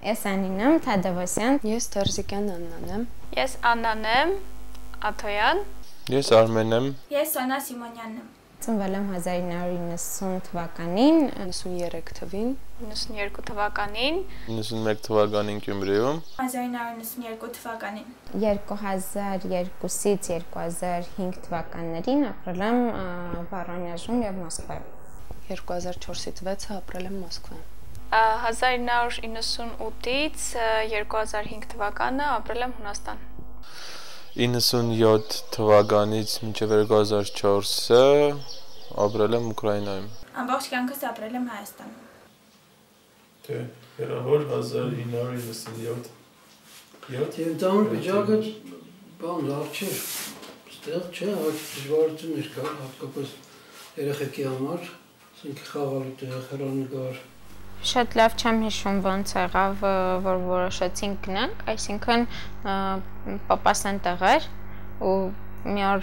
Ես Անին եմ, Թադևոսյան։ Ես Թերզիկյան Աննան եմ։ Ես Աննան եմ, Աթոյան։ Ես Արմեն եմ։ Ես Սոնա Սիմոնյանն եմ։ Ծնվել եմ 1990 թվականին, 93 թվին, 92 թվականին, 91 թվականին Գյումրիում, 1992 թվականին, 2002-ից 2005 թվականներին ապրել եմ Վառոնեժում եւ Մոսկվայում։ 2004-ից 6-ը ապրել եմ Մոսկվայում։ 1998-ից 2005 թվականը ապրել եմ Հունաստան։ 97 թվականից մինչև 2004-ը ապրել եմ Ուկրաինայում։ Ամբողջ կյանքս ապրել եմ Հայաստանում։ Թե հեռավոր 1997։ Ենթանում վիճակը բան լավ չէր, ստեղ չէ, դժվարություններ կար, հատկապես երեխեքի համար, ասենք խաղալու տեղ, հեռանկար։ Շատ լավ չեմ հիշում ոնց եղավ, որ որոշեցինք գնանք, այսինքն պապաս այնտեղ էր ու մի օր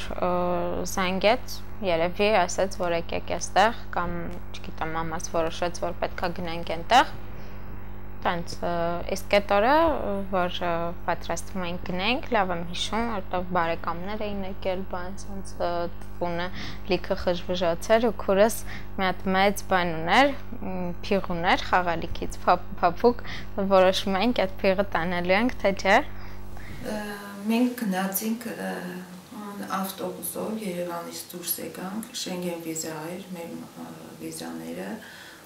զանգեց, երևի ասաց, որ եկեք այստեղ կամ չգիտեմ, մամաս որոշեց, որ պետքա գնանք այնտեղ։ Տենց իսկ այդ օրը, որ պատրաստվում էինք գնանք, լավ եմ հիշում, որտեղ բարեկամներ էին եկել, բան ցած տունը լիքը խժվժացեր ու քուրս մի հատ մեծ բան ուներ, փիղ ուներ խաղալիքից, փափուկ, որոշում էինք այդ փիղը տանելու ենք, թե չէ։ Մենք գնացինք ավտոբուսով Երևանից դուրս եկանք, Շենգեն վիզա էր, մեր վիզաները,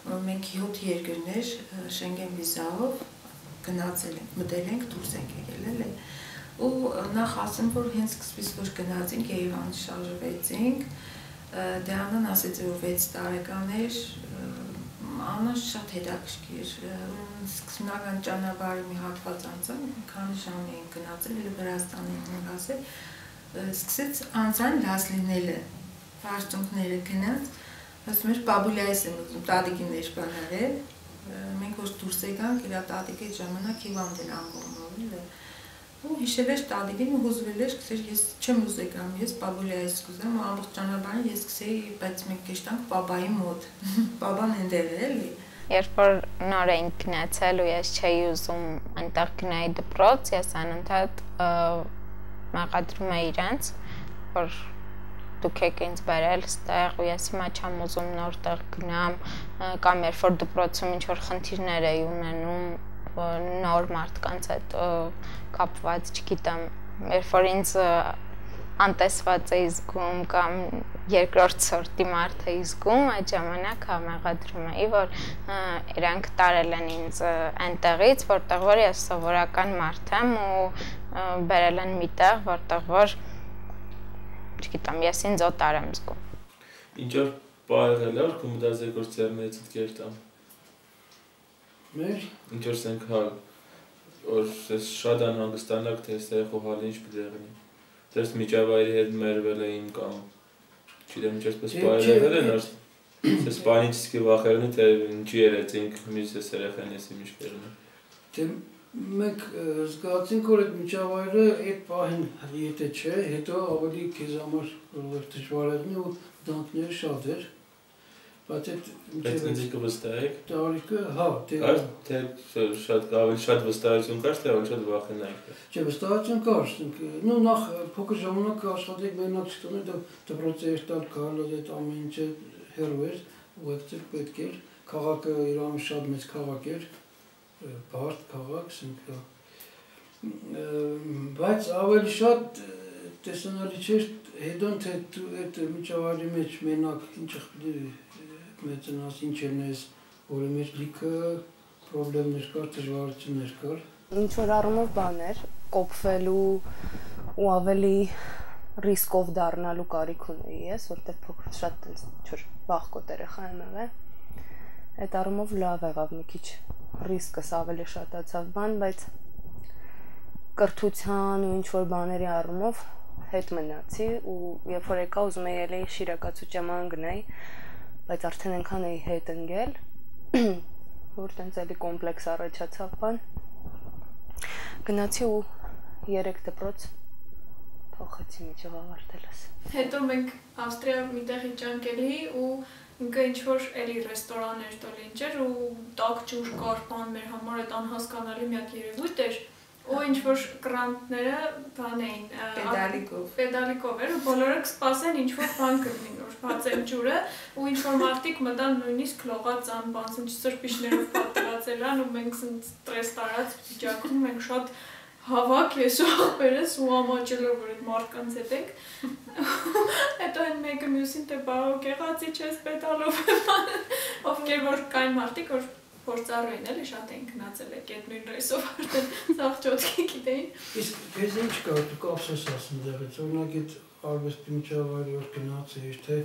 մենք 7 երկրներ Շենգեն վիզայով գնացել ենք, մտել ենք, դուրս ենք եկել, էլի։ Ու նախ ասեմ, որ հենց սկզբից որ գնացինք Երևանից շարժվեցինք, դե Աննան ասեց, որ 6 տարեկան էր, Աննան շատ հետաքրքիր, սկզբնական ճանապարհի մի հատված անցանք, քանի ժամ էինք գնացել, էլ Վրաստան էինք ասել, սկսեց անցան լաց լինելը, հարցունքները գնաց, ասում էր Պաբուլայիս եմ ուզում, տատիկին էր բանարել, մենք որ դուրս եկանք, իր տատիկի ժամանակ հիվանդ էր անգողնով, ու հիշել էր տատիկին ու հուզվել էր, սկսեր ես չեմ ուզեկամ, ես Պաբուլայիս կուզեմ, ու ամբողջ ճանապարհին ես սկսեի, բայց մենք գեշտանք պապայի մոտ, պապան ընդեղ է, էլի։ Երբ որ նոր էինք գնացել ու ես չէի ուզում այնտեղ գնայի դպրոց, ես անընդհատ մեղադրում էի իրենց, որ դուք եք ինձ բերել ստեղ ու ես հիմա չեմ ուզում նոր տեղ գնամ, կամ երբ որ դպրոցում ինչ-որ խնդիրներ էի ունենում նոր մարդկանց հետ կապված, չգիտեմ, երբ որ ինձ անտեսված էի զգում կամ երկրորդ սորտի մարդ էի զգում, այդ ժամանակ մեղադրում էի, որ իրանք տարել են ինձ այնտեղից, որտեղ որ ես սովորական մարդ եմ ու բերել են մի տեղ, որտեղ որ չգիտեմ, ես ինձ օտար եմ զգում։ Ինչ որ բա եղել էր, ու մտածեք որ ծերմից դերտամ։ Մեր Ինչ որ սենք հա, որ ես շատ անհանգստանակ թե այստեղ ու հալի ինչ պետք է եղնի։ Դες միջավայրի հետ մերվել էին կամ չգիտեմ ինչպես բա եղել են, ես պանիչիսկի վախերնի թե ինչի երեցինք, միշտ ես երեխան ես ինչ կերնի։ Դե մենք զգացինք, որ այդ միջավայրը այդ պահին եթե չէ, հետո ավելի քեզ համար դժվար եղնի ու դանքները շատ էր, բայց այդ ինձիկը վստահ եք։ տարիքը, հա, թե շատ վստահություն կար, թե ավելի շատ վախենայիք։ Չէ, վստահություն կար, նու նախ փոքր ժամանակ աշխատեք մենակ չտունել, դպրոցի երտալ կարել այդ ամեն ինչը հեռու էր, ուղեկցել պետք էր, քաղաքը իրան շատ մեծ քաղաք էր, բարդ քաղաք, բայց ավելի շատ տեսանալի չէր հետոն թե դու այդ միջավայրի մեջ մենակ ինչը մեծնաս ինչ ես, որի մեջ լիքը պրոբլեմներ կար, դժվարություններ կար։ Ինչ որ առումով բաներ, կոփվելու ու ավելի ռիսկով դառնալու կարիք ունեի ես, որտեղ փոքր շատ ինչ-որ վախկոտ երեխա եմ եղել։ Այդ առումով լավ եղավ մի քիչ ռիսկս ավելի շատացավ բան, բայց կրթության ու ինչ-որ բաների առումով հետ մնացի ու երբ որ եկա ուզում էի էլի շիրակացուճաման գնայի, բայց արդեն այնքան էի հետ ընկել, որ տենց էլի կոմպլեքս առաջացավ բան, գնացի ու 3 դպրոց փոխեցի միջով ավարտելս։ Հետո մենք Ավստրիա մի տեղ իջանք էլի ու ինքը ինչ որ էլի ռեստորաններ տոլ ինչեր ու տաք ջուր կար բան մեր համար այդ անհասկանալի միակ երևույթ էր ու ինչ որ կրանտները բան էին պեդալիկով էր ու բոլորը կսպասեն ինչ որ բան կլինի որ բացեն ջուրը ու ինչ որ մարդիկ մտան նույնիսկ լողացան բան ինչ սրբիչներով պատրաստել են ու մենք ստրես տարած վիճակում մենք շատ հավաք ես ու ախպերս ու ամաչելով որ այդ մարդկանց հետ ենք հետո այն մեկը մյուսին թե բա եկեղեցի չես պետալով ովքեր որ կային մարդիկ որ փորձառու էին էլի շատ էին գնացել այդ նույն ռեյսով արդեն ցախ ճոտքի գիտեին իսկ քեզ ինչ կա դու կապսես ասում դերից օրինակ այդ արվեստի միջավայրի որ գնացիր թե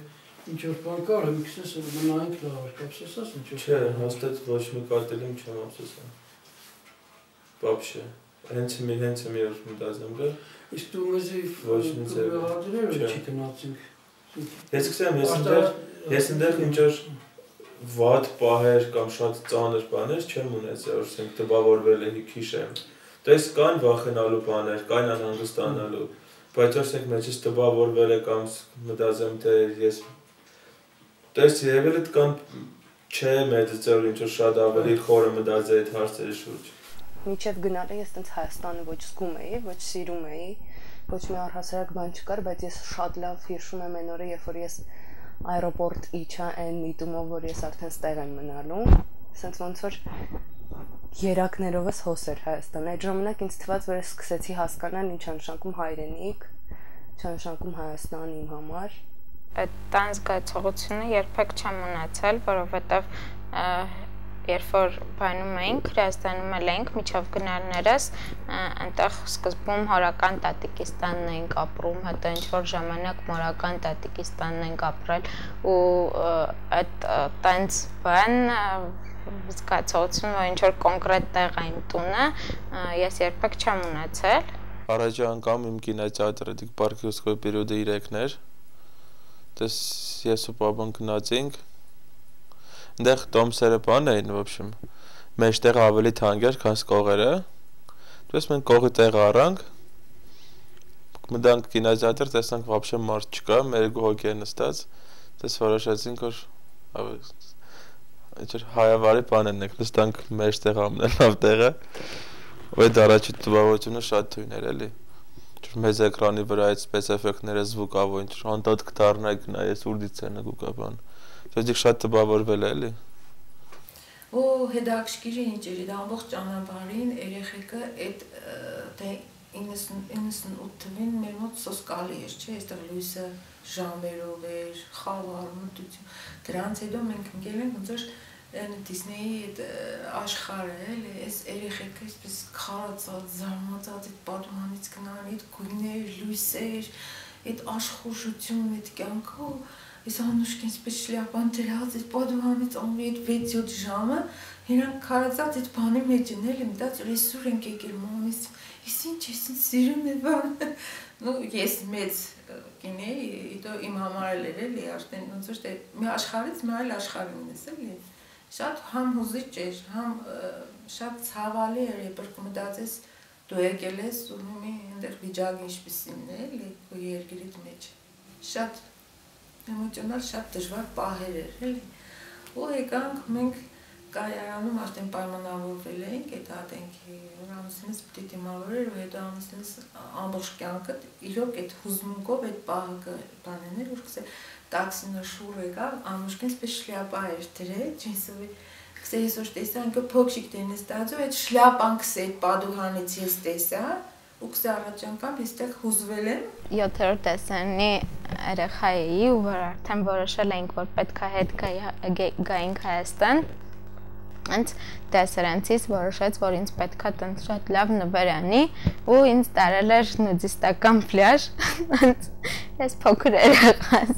ինչ որ բան կար ինքս մնայինք լավ կապսես ասում չէ հաստատ ոչ մի կատելում չեմ ապսեսում вообще հենց մի օր մտածեմ դա իսկ դու մեզի ոչ մի ձև հադրեր չի գնացինք ես սկսեմ ես այնտեղ ինչ որ վատ պահեր կամ շատ ծանր բաներ չեմ ունեցել որ ասենք տպավորվել է հիշեմ դες կան վախենալու բաներ կան անհանգստանալու բայց ասենք մեջս տպավորվել է կամ մտածեմ թե ես դες երևել է կան չէ մեծացել ինչ որ շատ ավելի խորը մտածել այդ հարցերի շուրջ Մինչև գնալը ես տենց Հայաստանը ոչ զգում էի, ոչ սիրում էի, ոչ մի առհասարակ բան չկար, բայց ես շատ լավ հիշում եմ այն օրը, երբ որ ես аэропорт իջա այն միտումով, որ ես արդեն ստեղ եմ մնալու, ասենց ոնց որ երակներով ես հոս էր Հայաստանը։ Այդ ժամանակ ինձ թվաց, որ ես սկսեցի հասկանալ ինչ անշանկում հայրենիք, ինչ անշանկում Հայաստան իմ համար։ Այդ տան զգացողությունը երբեք չեմ ունեցել, որովհետև երբ որ բանում էինք, Հայաստանում էինք, միջով գնալներս, այնտեղ սկզբում հորական Տատիկիստանն էինք ապրում, հետո ինչ-որ ժամանակ մորական Տատիկիստանն էինք ապրել ու այդ տենց բան զգացողությունը, որ ինչ-որ կոնկրետ տեղ է իմ տունը, ես երբեք չեմ ունեցել։ Առաջի անգամ իմ կինոթատրը դիք Պարկիուսկոյ պերիոդը 3-ներ, դες ես ու պապան գնացինք Այնտեղ տոմսերը բան էին, в общем, մեջտեղ ավելի թանկ էր, քան կողերը։ Դες մենք կողի տեղը առանք, մտանք կինոթատր, տեսանք вообще մարդ չկա, մեր երկու հոգի է նստած, դες որոշեցինք, որ ինչ հայավարի բան են եք, նստանք մեջտեղ ամենալավ տեղը, ու այդ առաջի տպավորությունը շատ թույն էր, էլի։ Մեծ էկրանի վրա այդ սպեց էֆեկտները զվուկավոր, ինչ հանդատ կդառնայք նայես ուրդից է նկուկա բան։ Դες շատ տպավորվել է, էլի։ Ու հետաքրքիր ինչ էր, դա ամբողջ ճանապարհին երեխեքը այդ դե 98 թվին մեր մոտ սոսկալի էր, չէ՞, այստեղ լույսը ժամերով էր, խավար, մտություն։ Դրանից հետո մենք ընկել ենք ոնց որ Դիսնեյի այդ աշխարհը, էլի, այս երեխեքը այսպես քարացած, զարմացած այդ պատուհանից գնան, այդ գույներ, լույսեր, այդ աշխուժություն, այդ կյանքը Ես անուշք ինձպես շլյապան դրած այդ պատուհանից ամի այդ 6-7 ժամը իրանք քարացած այդ բանի մեջ են էլի մտած որ այսօր ենք եկել մամիս ես ինչ սիրում եմ բան նո ես մեծ կինեի հետո իմ համար էր էլի արդեն ոնց որ մի աշխարհից մի այլ աշխարհ ունես էլի շատ համ հուզիչ էր համ շատ ցավալի էր երբ մտածես դու եկել ես ու մի այնտեղ վիճակը ինչպեսին է էլի քո երկրից մեջ շատ Էմոցիոնալ շատ դժվար պահեր էր, էլի։ Ու եկանք մենք կայարանում արդեն պայմանավորվել էինք այդ ատենքի, որ ամուսինս պիտի դիմավորեր ու հետո ամուսինս ամբողջ կյանքը իրոք այդ հուզմունքով այդ պահը բանեներ, որ կսե տաքսինը շուռ եկավ, ամուշկին սպես շլյապա էր դրել, ջինսովի, կսե ես որ տեսա, ինքը փոքրիկ տենիս տածու, այդ շլյապան կսե այդ պատուհանից ես տեսա, ու կսե առաջ անգամ եստեղ հուզվել եմ 7-րդ տեսանի երեխա էի ու որ արդեն որոշել էինք որ պետք է հետ գայինք Հայաստան Անց դասարանցից որոշեց որ ինձ պետք է տենց շատ լավ նվեր անի ու ինձ տարել էր նուդիստական պլաժ անց ես փոքր երեխաս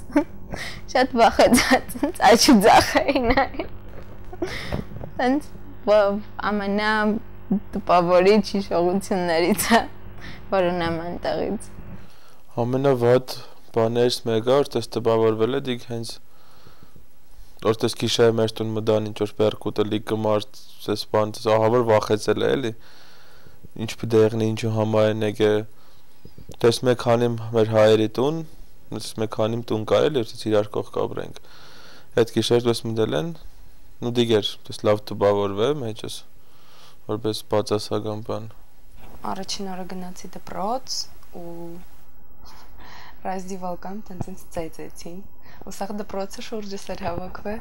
շատ վախեցած ինձ աչու ձախ էի նայում անց ամենա տպավորիչ հիշողություններից է որ ունեմ այնտեղից Ամենավատ բաներից մեկը որ դες տպավորվել է դիք հենց որ դες գիշերը մեր տուն մտան ինչ որ բերկուտը լիքը մարդ դες բան ահավոր վախեցել է էլի ինչ պիտի եղնի ինչու համար են եկե դες մեկ քանի մեր հայերի տուն մեկ քանի տուն կա էլի որ իրար կողք ապրենք Այդ գիշեր դες մտել են, ու դիգեր, դες լավ տպավորվե մեջս, որպես բացասական բան։ Առաջին օրը գնացի դպրոց ու ռազդիվալկան տենց ծեծեցին։ Ու սա դպրոցը շուրջս էր հավաքվել։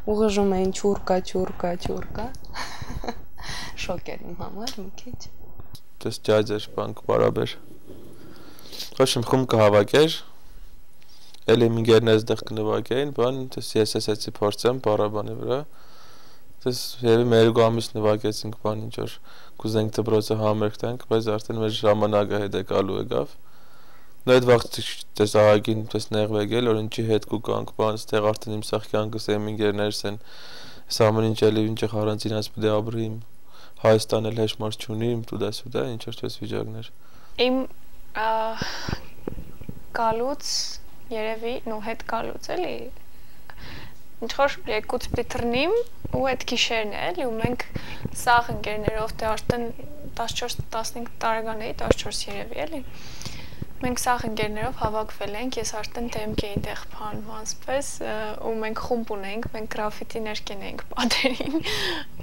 Ուղղում էին չուրկա։ Շոկ էր իմ համար մի քիչ։ Դες ջայձեր բանկ բարաբեր։ Ոչմ խում կհավաքեր։ Էլի մինգերներս դեղ կնվագեին, բան, դες ես էսեցի փորձեմ բարաբանի վրա։ Դες եւի մեր գամից նվագեցինք բան ինչ որ կուզենք դպրոցը համերգ տանք, բայց արդեն մեր ժամանակը հետ եկալու եկավ։ Նույն այդ վաղ դες ահագին դες նեղվեգել, որ ինչի հետ կուկանք, բան, ստեղ արդեն իմ սախ կյանքս մինգերներս են։ Այս ամեն ինչ էլի ինչ առանց ինձ պետք է ապրիմ։ Հայաստան էլ հեշտ մարդ չունի, տուդա ինչ որ դες վիճակներ։ Իմ գալուց երևի նո հետ գալուց էլի ինչ որ եկուց պիտրնիմ ու այդ գիշերն է էլի ու մենք սաղ ընկերներով դե արդեն 14-15 տարեկան էի 14 երևի էլի մենք սաղ ընկերներով հավաքվել ենք ես արդեն դեմք էի տեղ փանվանցպես ու մենք խումբ ունենք մենք գրաֆիտիներ կենենք պատերին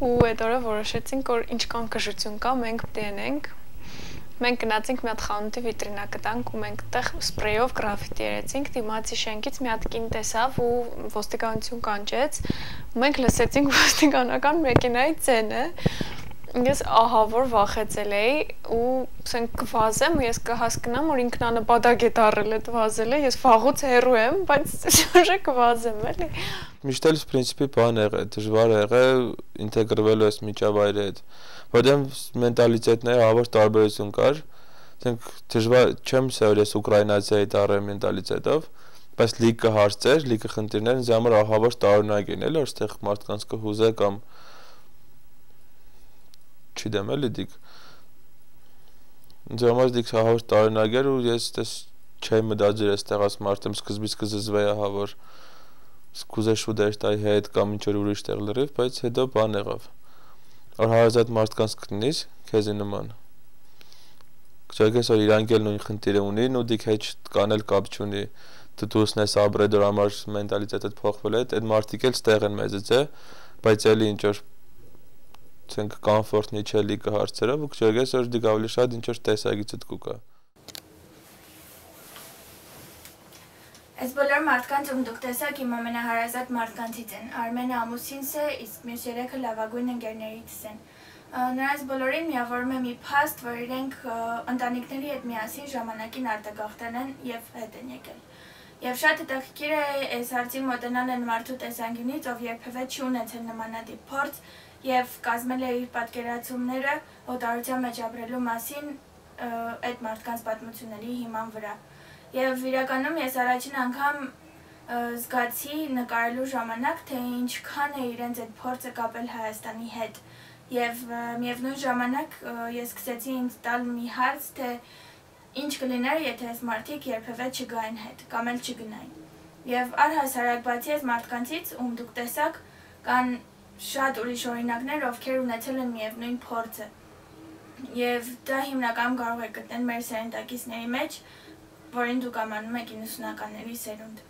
ու այդ օրը որոշեցինք որ ինչքան կժություն կա մենք դենենք Մենք գնացինք մի հատ խանութի վիտրինա կտանք ու մենք այդտեղ սպրեյով գրաֆիտի երեցինք, դիմացի շենքից մի հատ կին տեսավ ու ոստիկանություն կանչեց։ Մենք լսեցինք ոստիկանական մեքենայի ցենը։ Ես ահա որ վախեցել էի ու ասենք կվազեմ ու ես կհասկանամ որ ինքնանպատակ է դարել այդ վազելը, ես վաղուց հեռու եմ, բայց շուրջը կվազեմ էլի։ Միշտ էլ պրինցիպի բան եղե, դժվար եղե ինտեգրվելու այս միջավայրի հետ։ Որտեղ մենտալիտետները հավար տարբերություն կար, ասենք դժվար չեմ ասել ես ուկրաինացիայի տարի մենտալիտետով, բայց լիքը հարցեր, լիքը խնդիրներ ինձ համար հավար տարօրինակ են, էլի որ այդտեղ մարդկանց կհուզե կամ չգիտեմ էլի դիք ինձ համար դիք հավար տարօրինակ էր ու ես դες չեմ մտածել այստեղ աս մարդեմ սկզբից կզզվեի հավար սկուզե շուտ էր տայ հետ կամ ինչ որ ուրիշ տեղ լրիվ, բայց հետո բան եղավ որ հարազատ մարդկանց կտնիս քեզի նման Չգես որ իրանք էլ նույն խնդիրը ունին ու դիք հետ կանել կապ չունի դուսն ես ապրել դրա համար մենտալիտետը փոխվել է այդ մարդիկ էլ ստեղ են մեծից է բայց էլի ինչ որ ցենք կոմֆորտնի չէ լիքը հարցերով ու չգես որ դիք ավելի շատ ինչ որ տեսագիծդ կուկա Այս բոլոր մարդկանց ում դուք տեսակ իմ ամենահարազատ մարդկանցից են Արմենը ամուսինս է, իսկ մյուս երեքը լավագույն ընկերներիցս են Նրանց բոլորին միավորում է մի փաստ, որ իրենք ընտանիքների հետ միասին ժամանակին արտագաղթել են եւ հետ են եկել Եվ շատ հետաքրքիր է այս հարցի մոտենալը մարդու տեսանկյունից, ով երբևէ չի ունեցել նմանատիպ փորձ եւ կազմել է իր պատկերացումները օտարության մեջ ապրելու մասին այդ մարդկանց պատմությունների հիման վրա Եվ իրականում ես առաջին անգամ զգացի նկարելու ժամանակ, թե ինչքան է իրենց այդ փորձը կապել Հայաստանի հետ Եվ միևնույն ժամանակ ես սկսեցի ինձ տալ մի հարց, թե ինչ կլիներ, եթե այս մարդիկ երբևէ չգային հետ, կամ էլ չգնային Եվ առհասարակ բացի այս մարդկանցից, ում դուք տեսակ, կան շատ ուրիշ օրինակներ, ովքեր ունեցել են միևնույն փորձը Եվ դա հիմնականում կարող է գտնել մեր սերնդակիցների մեջ, որին դուք ամանում եք 90-ականների սերունդ